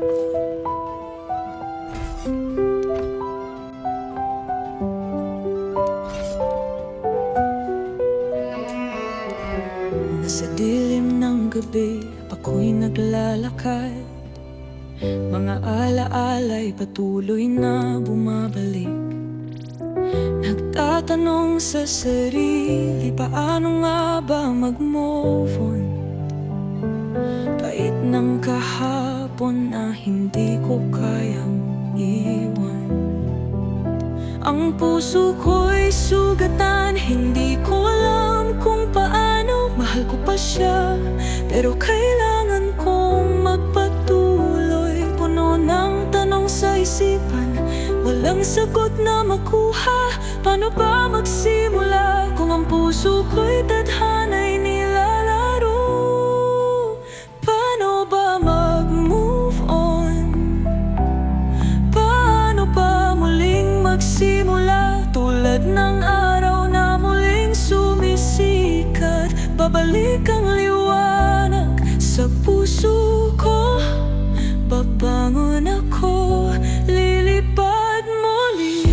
Sa dilim ng gabi, ako'y naglalakad. Mga alaala'y patuloy na bumabalik. Nagtatanong sa sarili, paano nga ba mag-move on? Pait ng kahapon na hindi ko kayang iwan. Ang puso ko'y sugatan, hindi ko alam kung paano. Mahal ko pa siya, pero kailangan kong magpatuloy. Puno ng tanong sa isipan, walang sagot na makuha. Paano ba magsimula kung ang puso ko'y tadhana'y nilalaro? Paano ba mag-move on? Paano ba muling magsimula? Tulad ng araw na muling sumisikat, babalik ang liwanag sa puso ko. Babangon ako, lilipad muli.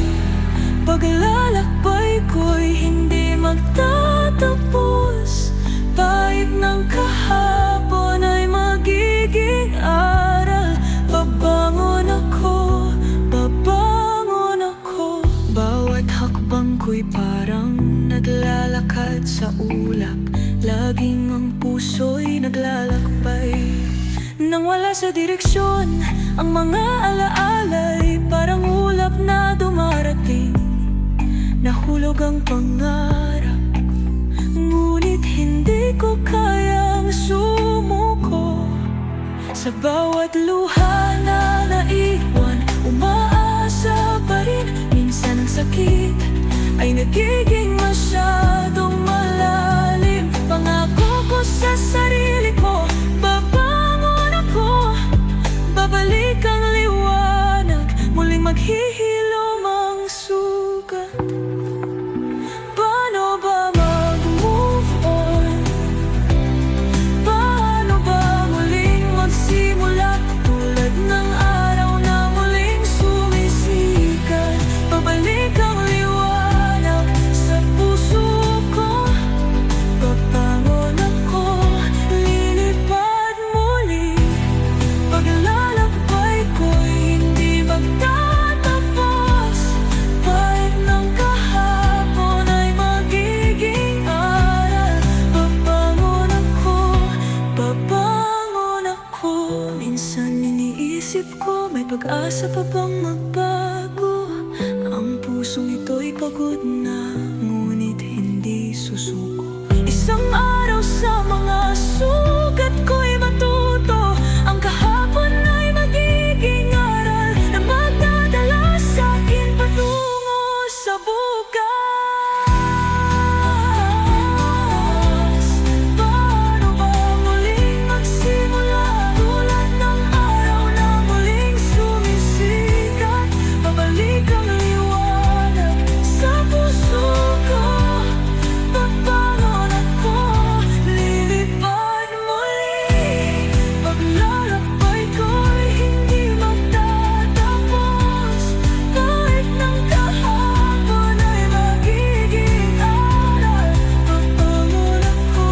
Paglalakbay ko'y hindi magtatapos. Pahit ng kahapon ay magiging aral. Babangon ako, babangon ako. Bawat hakbang ko'y parang naglalakad sa ulap. Laging ang puso'y naglalakbay nang wala sa direksyon. Ang mga alaala'y parang ulap na dumarating. Nahulog ang pangarap, ngunit hindi ko kayang sumuko. Sa bawat luha na naiwan, umaasa pa rin. Minsan ang sakit ay nagiging masyadong malalim. Pangako ko sa sarili ko, babangon ako. Babalik ang liwanag, muling maghihilom ang sugat. Paano ba mag-move on? Paano ba muling magsimula? Tulad ng araw na muling sumisikat, babalik ang liwanag sa puso ko. Babangon ako, lilipad muli. Paglalakbay ko'y hindi magtatapos. Pahit ng kahapon ay magiging aral. Babangon ako, babangon ako. Minsan iniisip ko, may pag-asa pa bang magbago? Ang pusong ito'y pagod na, ngunit hindi susuko. Isang araw sa mga sugat ko'y matuto. Ang kahapon ay magiging aral na magdadala sa'kin patungo sa bukas. Paano ba muling magsimula? Tulad ng araw na muling sumisikat, babalik ang liwanag sa puso ko. Babangon ako, lilipad muli. Paglalakbay ko'y hindi magtatapos. Kahit ng kahapon ay magiging aral. Babangon ako,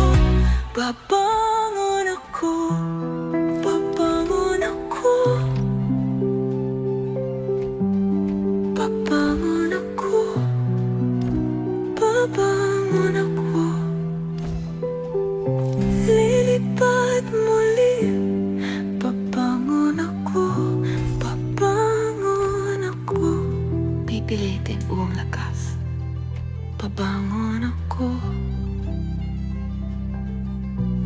babangon ako, babangon ako. Babangon ako, babangon ako. Lilipad muli. Babangon ako, babangon ako. Pipilitin buong lakas. Babangon ako,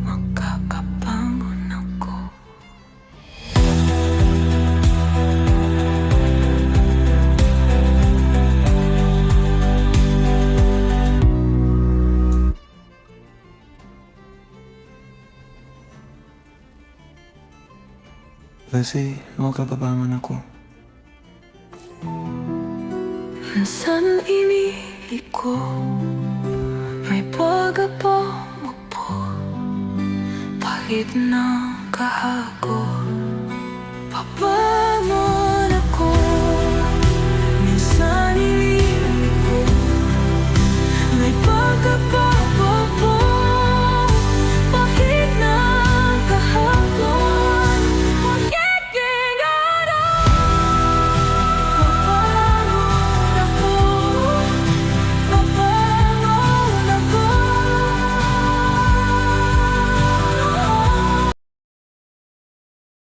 magkakabangon ako. Kasi magkababangon ako. Minsan iniliko, may pagkapamukpo. Pahit ng kahapon,